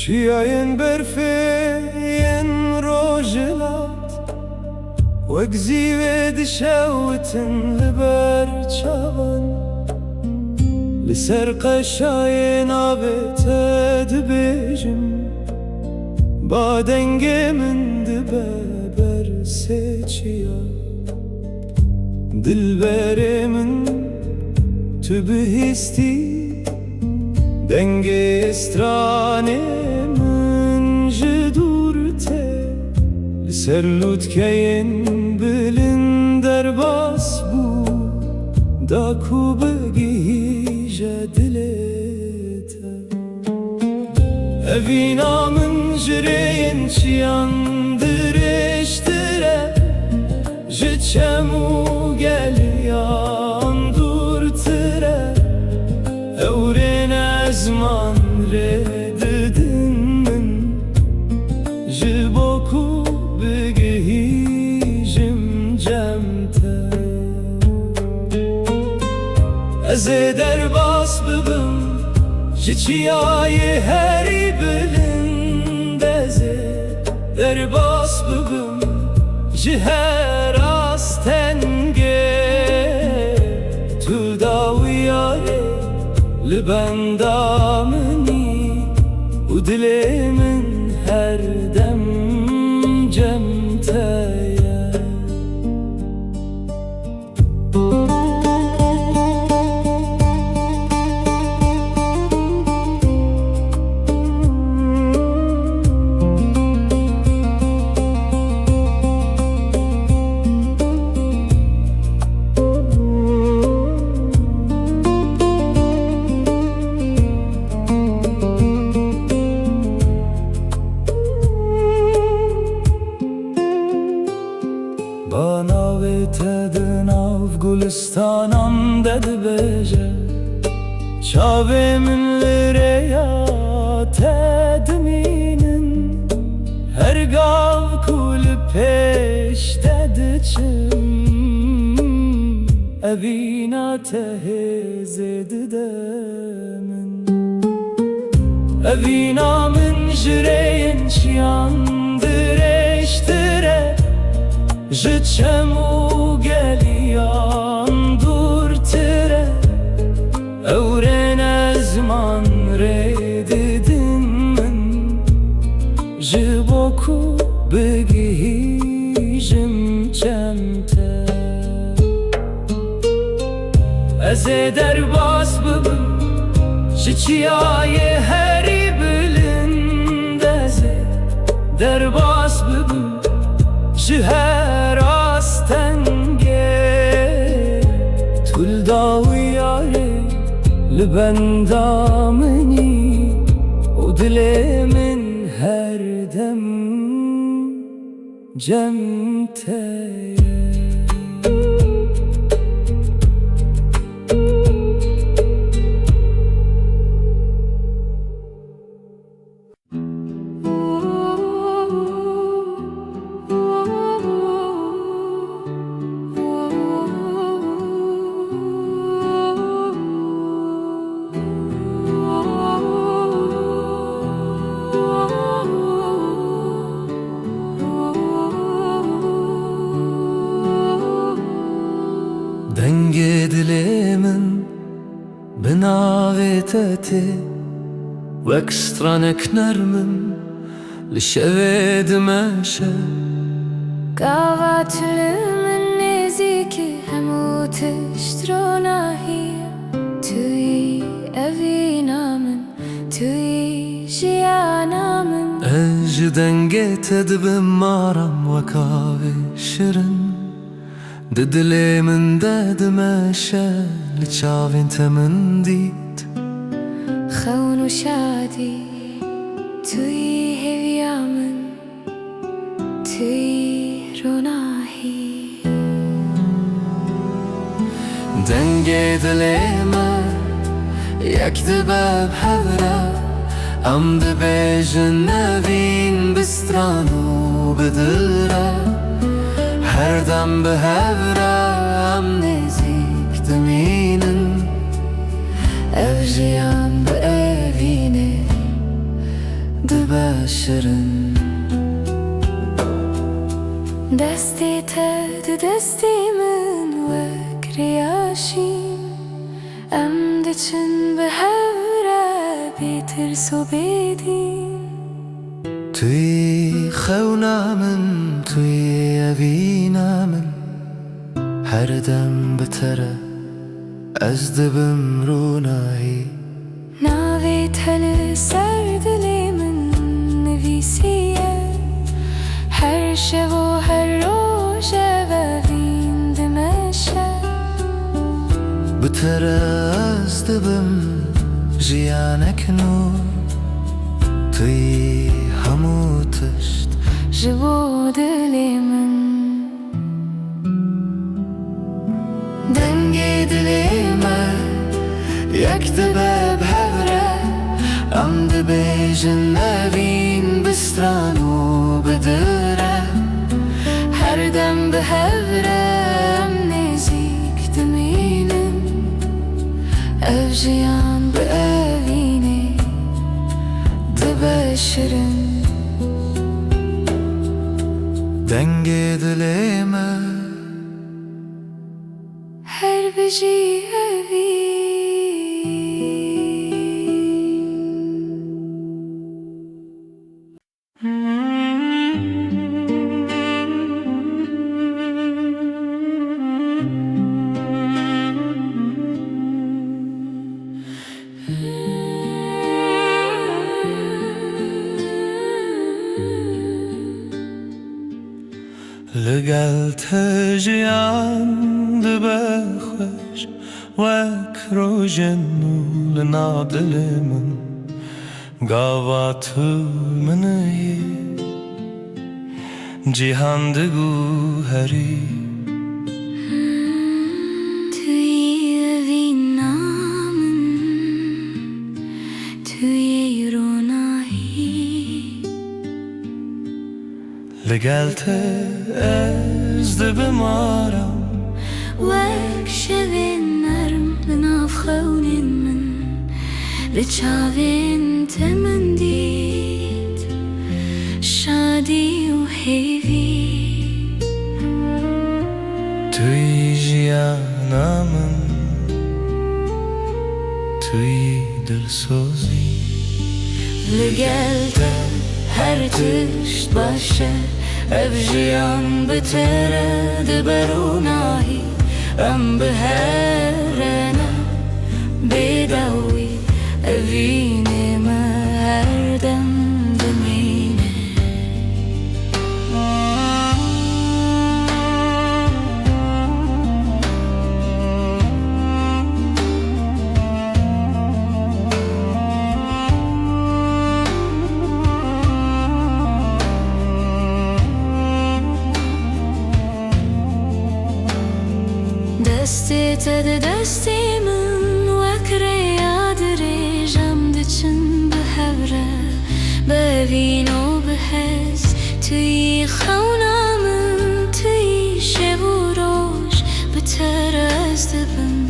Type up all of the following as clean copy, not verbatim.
Çiğayın berfين روجلات وقزيوة دشاوتن لبرچاوان لسر قشاين آبت دبيجم بعدنگ من دبه برسيچيا دلبرمن تو بهستی denge strane من جدورته لسرلوت كين بلن درباس بو داكو بگی جدلته evina من جرين چياندرشتره جچمو gel yandurtire Evren ezman rededin min Jiboku begihijim cemte Eze derbas bibim Jiçiyayı heri bilindeze Derbas bibim Jiher astenge Tudaviyare لبندامني ودلي من هر دم جمتايا Bana vetedin av gulistanam dedi beje Çavemin lireya tedminin Her gav kulü peş dediçim Evina tehez edidemin Evina min jireyin çiyandireştire Jiçemu geliyan durtire Evren ezman rededin min Jiboku begihijim cemte Eze derbas bibim Jiçiyayı heri bilindeze Derbas bibim Jiher astenge Tuldaviyare Libendamini Udlemin her dem Cemte Denge dilemin binaveteti Vekstranek nermin Lişeved meşe Gavatülümün neziki Hemut iştronahiye Tüy evinamin Tüy jiyanamin Ej denge tedbim maram Vekave şirin Didlê min de dimeşe li çavên te min dît خون و شادی توی هویا من توی روناهی دنگ دل من یک دبب هوره ام دبیجن نوین بستران و بدلره هر دم به هوره ام نزیک دمینن evjiyan be evine dibashirın دستی تد دستی من وکریاشیم ام دچن به هوره بیترس و بیدین توی خونه من توی اوینه من هر دم بتره از دبم رونایی ناوی تل سر دلی من نویسیه هر شب و هر روز و وین دمشه بتره از دبم جیانک نور توی همو تشت جبو دلی من دنگی دلی من یک دبب هوره ام دبیجن نوین بستران و بدره هر دم به هوره ام نزیک دمینم evjiyan به evine دبشرن دنگی دلی من هر بجی اوی لگل تجیان دبخوش وک روژن لنادل من گاوا تو منی جیهان دگو هری توی اوی نامن توی روناهی لگل از دبمارم وک شوین نرم لناف خونین من لچاوین تمن دید شادی و هیوی توی جیانم توی دلسوزی لگل هر تشت باشه evjiyan betere دبروناهی ام به هرنا بیداوی اوینه ما هر دم دمینه دستی تد دستی من وکره یادری جم دچن به هوره ببین و بحس توی خونه من توی شب و روز بتر از دبم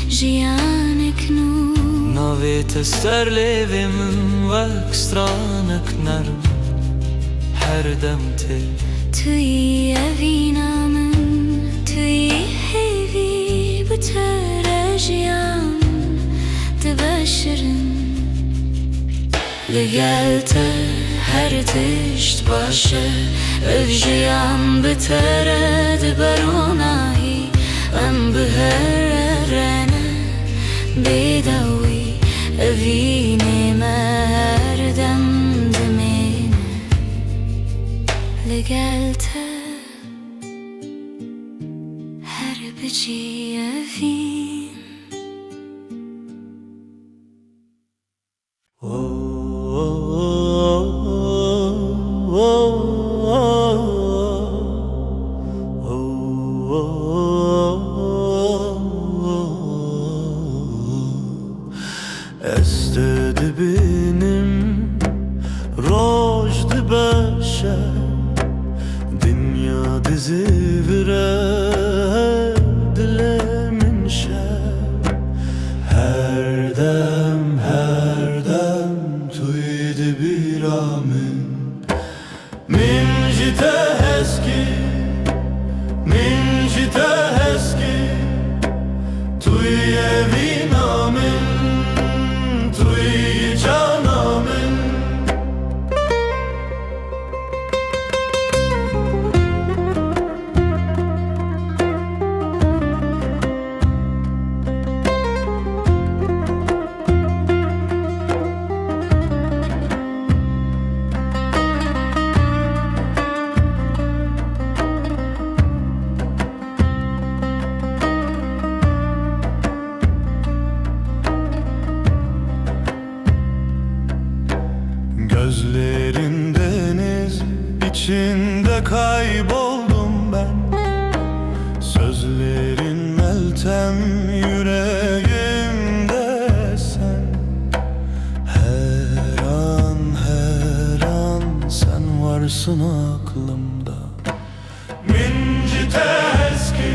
جیانک نور ناوی تستر لیوی من وک سترانک نرم هر دم تی توی اوینا من توی هیوی بتر جیان دبشرن لگل هر تشت باشه evjiyan بتر دبروناهی ام به هرنا بیداوی اوینه ما هر دم دمینه لگل هر بجی اوین oh, oh, oh. Sözlerin deniz içinde kayboldum ben. Sözlerin meltem yüreğimde sen. Her an sen varsın aklımda. Mincite eski,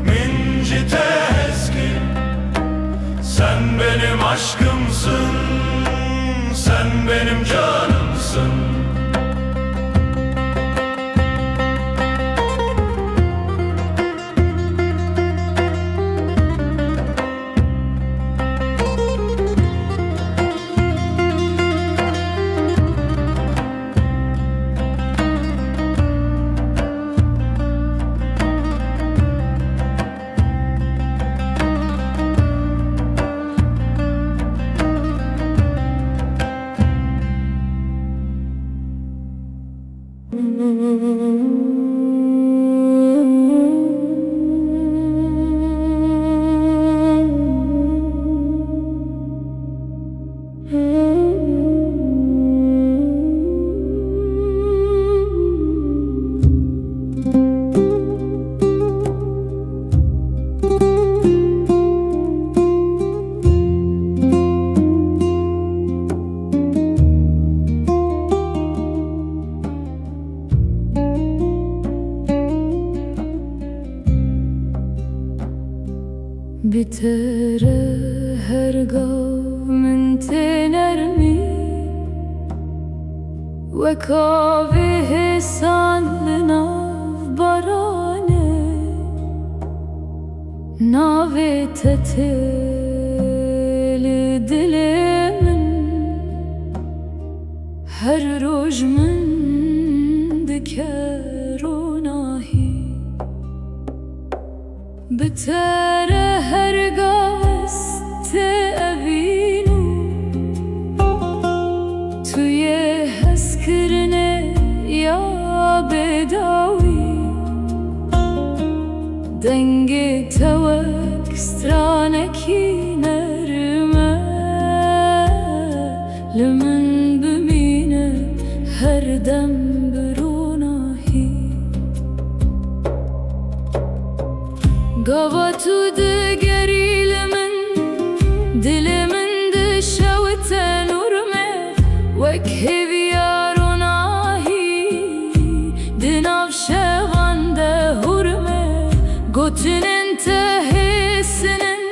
mincite eski. Sen benim aşkımsın, sen benim canımsın. بترى هرقا من تنرمي وكافيه سالنا برانه ناوي تتل دلمن هر روج من دكروناهي بترى هرقا استأبينو توی هسکرنه یا بداوی دنگ توک سترانکی نرمه لمن بمینه هر دم بروناهی قوا تو دگریل من دل من دشوت نورمه وک هویاروناهی دناف شوان ده هورمه گوتن انتهی سنن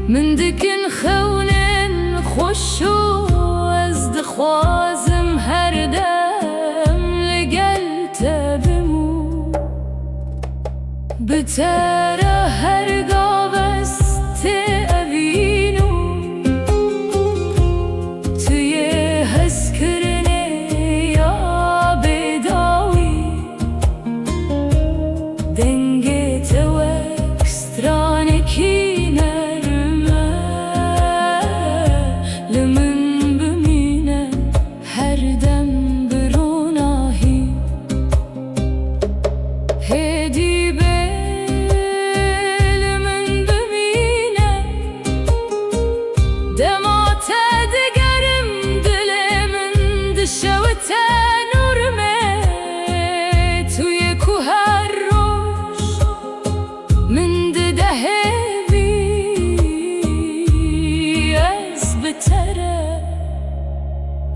من دکن خونن خوشو از دخوازم هر دم لگل تبمو بترى هرقا بست أبينو توی هسکرنه یا بداوی دنگ توک سترانکی نرمه لمن بمینه هر دم بروناهی هدی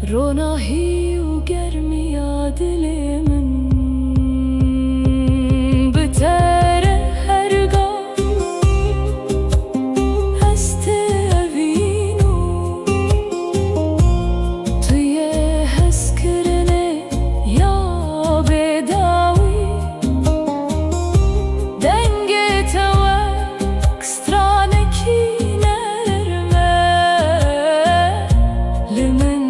روناهی و گرمی دل من بتره هرگا هست اوینو توی هسکرنه یا بداوی دنگ توک سترانکی نرمه لمن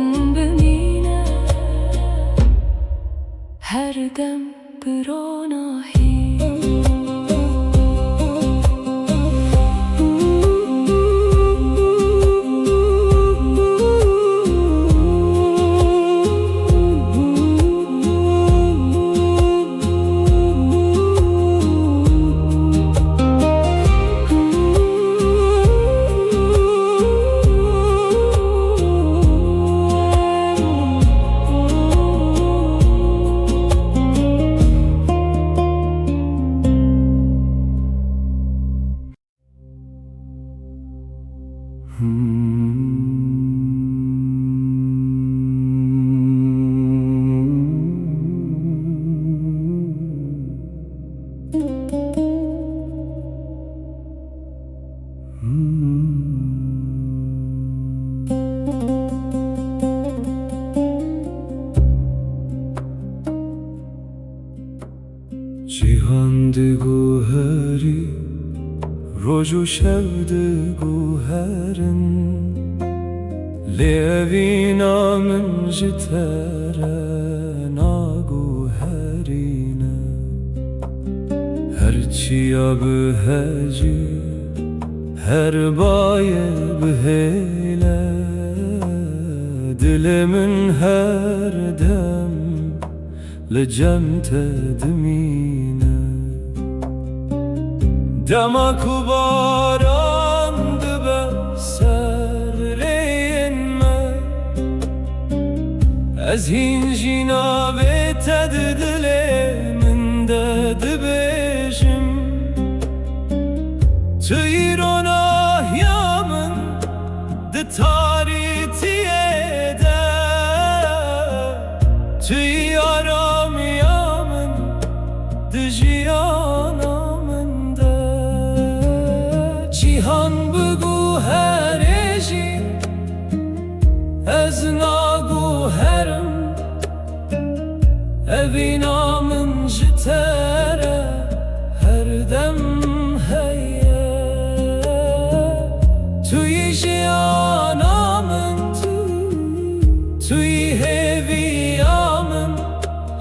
جو شود گوهرن لیوینا من جتره ناگوهرینه هرچی بهجی هر بایه بهیله دل من هر دم لجمت دمینه دمک و باران دبه سر رینمه از هین جنابه تد دل من دد بیشم توی روناه یامن ده تاریتیه ده توی آرام یامن ده جیانامن ده جیهان بگو هرجی از ناگو هرم اوینامن جتره هر دم توی جیانامن توی هویامن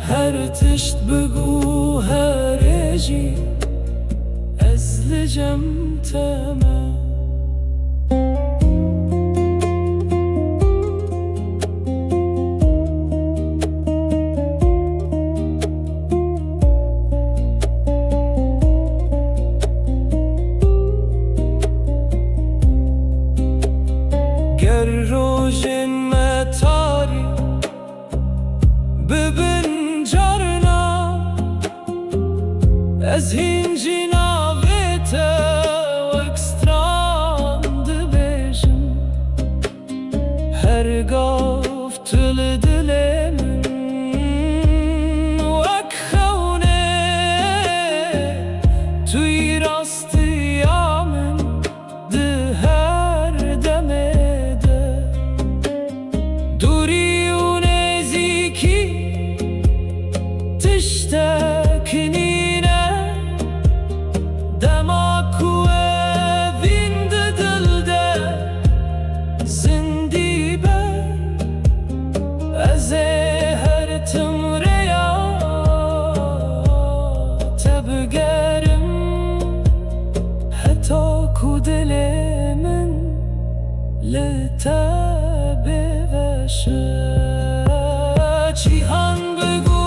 هر تشت بگو هرجی از لجم تمام روژن متاری ببین جارنا از هین جنابت و اکستران دبیشم هر گفت دل من وک خونه توی راستی آمن ده هر دمه تشتاكنينا دمك وذند دلدا زندي بر أزهر تمريا تبقرم حتى كودل من لتابي غشا جيهان بگو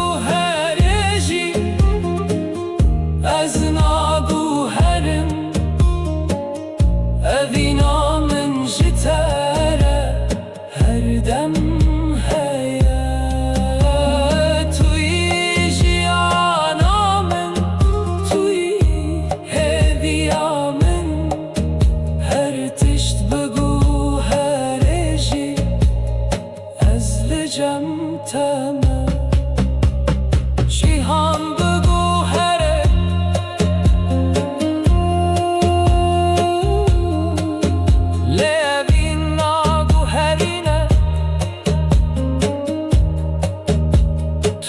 از ناگو هرم اوینا من جتره هر دم هیا توی جیانامن توی هویامن هر تشت بگو هرجی از لجم تمام جیهان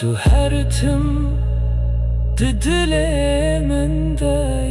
تو هر تم دل من ده